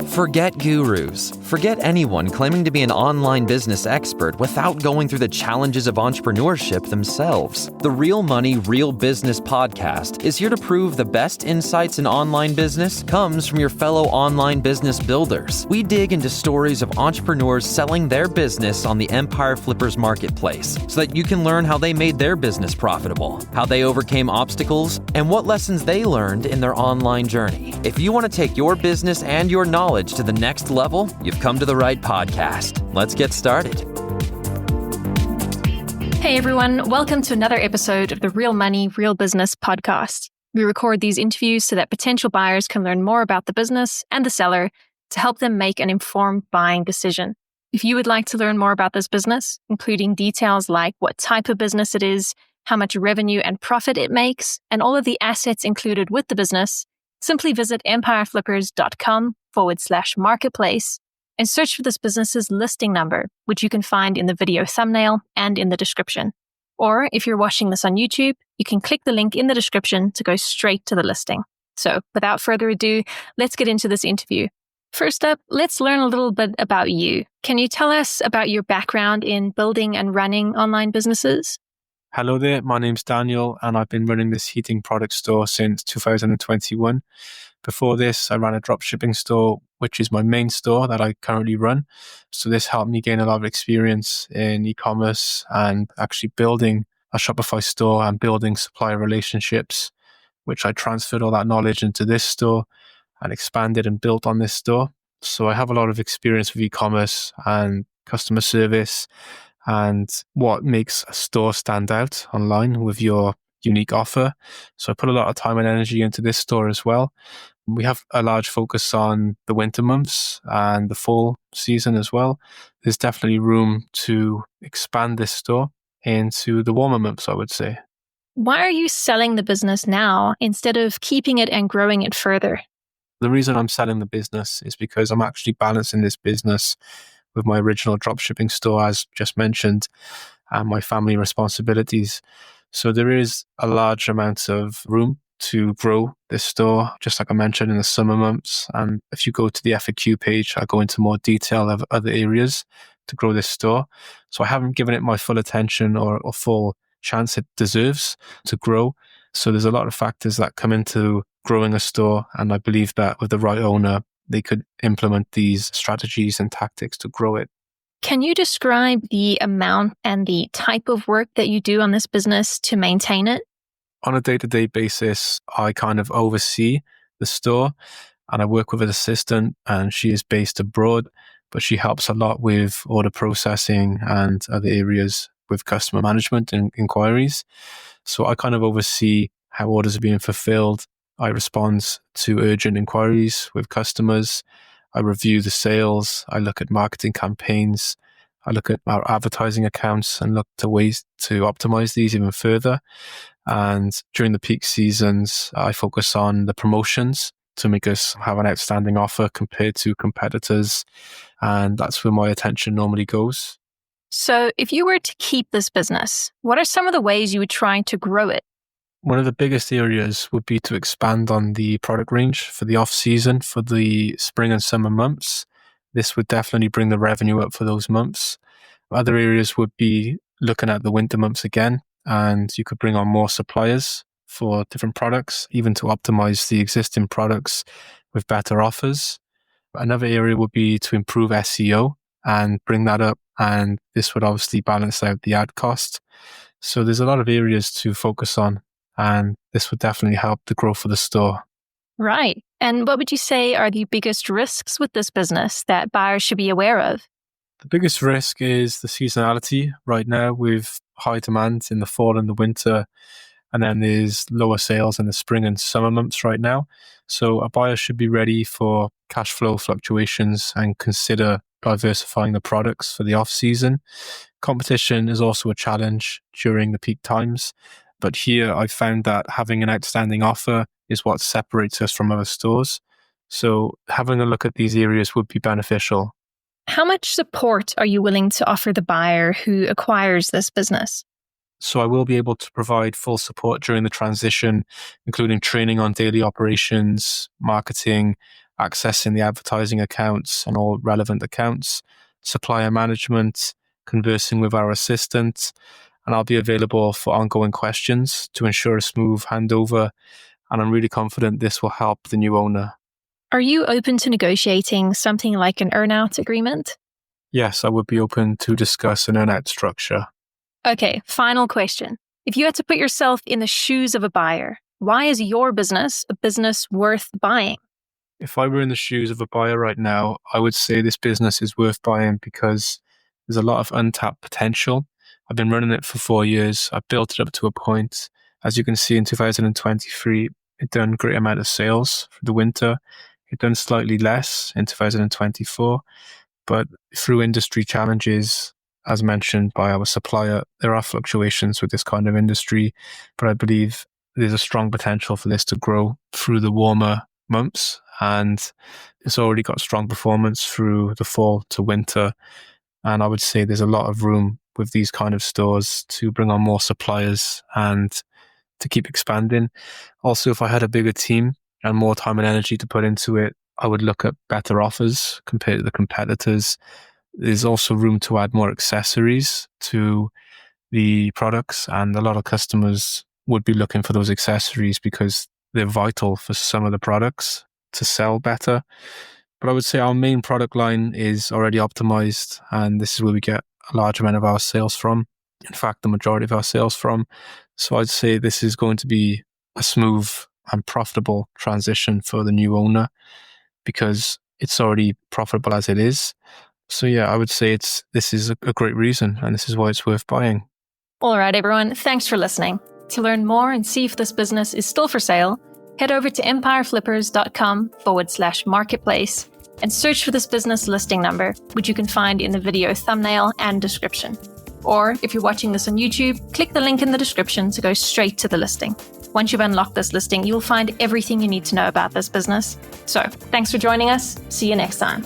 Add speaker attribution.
Speaker 1: Forget gurus. Forget anyone claiming to be an online business expert without going through the challenges of entrepreneurship themselves. The Real Money, Real Business podcast is here to prove the best insights in online business comes from your fellow online business builders. We dig into stories of entrepreneurs selling their business on the Empire Flippers marketplace so that you can learn how they made their business profitable, how they overcame obstacles, and what lessons they learned in their online journey. If you want to take your business and your knowledge to the next level, you've come to the right podcast. Let's get started.
Speaker 2: Hey everyone, welcome to another episode of the Real Money, Real Business podcast. We record these interviews so that potential buyers can learn more about the business and the seller to help them make an informed buying decision. If you would like to learn more about this business, including details like what type of business it is, how much revenue and profit it makes, and all of the assets included with the business, simply visit empireflippers.com/marketplace and search for this business's listing number, which you can find in the video thumbnail and in the description. Or if you're watching this on YouTube, you can click the link in the description to go straight to the listing. So without further ado, let's get into this interview. First up, let's learn a little bit about you. Can you tell us about your background in building and running online businesses?
Speaker 3: Hello there, my name's Daniel and I've been running this heating product store since 2021. Before this, I ran a dropshipping store, which is my main store that I currently run. So this helped me gain a lot of experience in e-commerce and actually building a Shopify store and building supplier relationships, which I transferred all that knowledge into this store and expanded and built on this store. So I have a lot of experience with e-commerce and customer service and what makes a store stand out online with your unique offer. So I put a lot of time and energy into this store as well. We have a large focus on the winter months and the fall season as well. There's definitely room to expand this store into the warmer months, I would say.
Speaker 2: Why are you selling the business now instead of keeping it and growing it further?
Speaker 3: The reason I'm selling the business is because I'm actually balancing this business with my original dropshipping store, as just mentioned, and my family responsibilities. So there is a large amount of room to grow this store, just like I mentioned in the summer months. And if you go to the FAQ page, I go into more detail of other areas to grow this store. So I haven't given it my full attention or full chance it deserves to grow. So there's a lot of factors that come into growing a store. And I believe that with the right owner, they could implement these strategies and tactics to grow it.
Speaker 2: Can you describe the amount and the type of work that you do on this business to maintain it?
Speaker 3: On a day-to-day basis, I kind of oversee the store and I work with an assistant and she is based abroad, but she helps a lot with order processing and other areas with customer management and inquiries. So I kind of oversee how orders are being fulfilled. I respond to urgent inquiries with customers. I review the sales. I look at marketing campaigns. I look at our advertising accounts and look to ways to optimize these even further. And during the peak seasons, I focus on the promotions to make us have an outstanding offer compared to competitors. And that's where my attention normally goes.
Speaker 2: So if you were to keep this business, what are some of the ways you would try to grow it?
Speaker 3: One of the biggest areas would be to expand on the product range for the off-season, for the spring and summer months. This would definitely bring the revenue up for those months. Other areas would be looking at the winter months again, and you could bring on more suppliers for different products, even to optimize the existing products with better offers. Another area would be to improve SEO and bring that up, and this would obviously balance out the ad cost. So there's a lot of areas to focus on. And this would definitely help the growth of the store.
Speaker 2: Right. And what would you say are the biggest risks with this business that buyers should be aware of?
Speaker 3: The biggest risk is the seasonality right now with high demand in the fall and the winter. And then there's lower sales in the spring and summer months right now. So a buyer should be ready for cash flow fluctuations and consider diversifying the products for the off season. Competition is also a challenge during the peak times. But here I found that having an outstanding offer is what separates us from other stores. So having a look at these areas would be beneficial.
Speaker 2: How much support are you willing to offer the buyer who acquires this business?
Speaker 3: So I will be able to provide full support during the transition, including training on daily operations, marketing, accessing the advertising accounts and all relevant accounts, supplier management, conversing with our assistant, and I'll be available for ongoing questions to ensure a smooth handover. And I'm really confident this will help the new owner.
Speaker 2: Are you open to negotiating something like an earnout agreement?
Speaker 3: Yes, I would be open to discuss an earnout structure.
Speaker 2: Okay, final question. If you had to put yourself in the shoes of a buyer, why is your business a business worth buying?
Speaker 3: If I were in the shoes of a buyer right now, I would say this business is worth buying because there's a lot of untapped potential. I've been running it for 4 years. I've built it up to a point. As you can see in 2023, it done a great amount of sales for the winter. It done slightly less in 2024, but through industry challenges, as mentioned by our supplier, there are fluctuations with this kind of industry, but I believe there's a strong potential for this to grow through the warmer months, and it's already got strong performance through the fall to winter. And I would say there's a lot of room with these kind of stores to bring on more suppliers and to keep expanding. Also, if I had a bigger team and more time and energy to put into it, I would look at better offers compared to the competitors. There's also room to add more accessories to the products, and a lot of customers would be looking for those accessories because they're vital for some of the products to sell better. But I would say our main product line is already optimized, and this is where we get a large amount of our sales from. In fact, the majority of our sales from. So I'd say this is going to be a smooth and profitable transition for the new owner because it's already profitable as it is. So yeah, I would say this is a great reason, and this is why it's worth buying.
Speaker 2: All right, everyone. Thanks for listening. To learn more and see if this business is still for sale, head over to empireflippers.com/marketplace and search for this business listing number, which you can find in the video thumbnail and description. Or if you're watching this on YouTube, click the link in the description to go straight to the listing. Once you've unlocked this listing, you'll find everything you need to know about this business. So thanks for joining us. See you next time.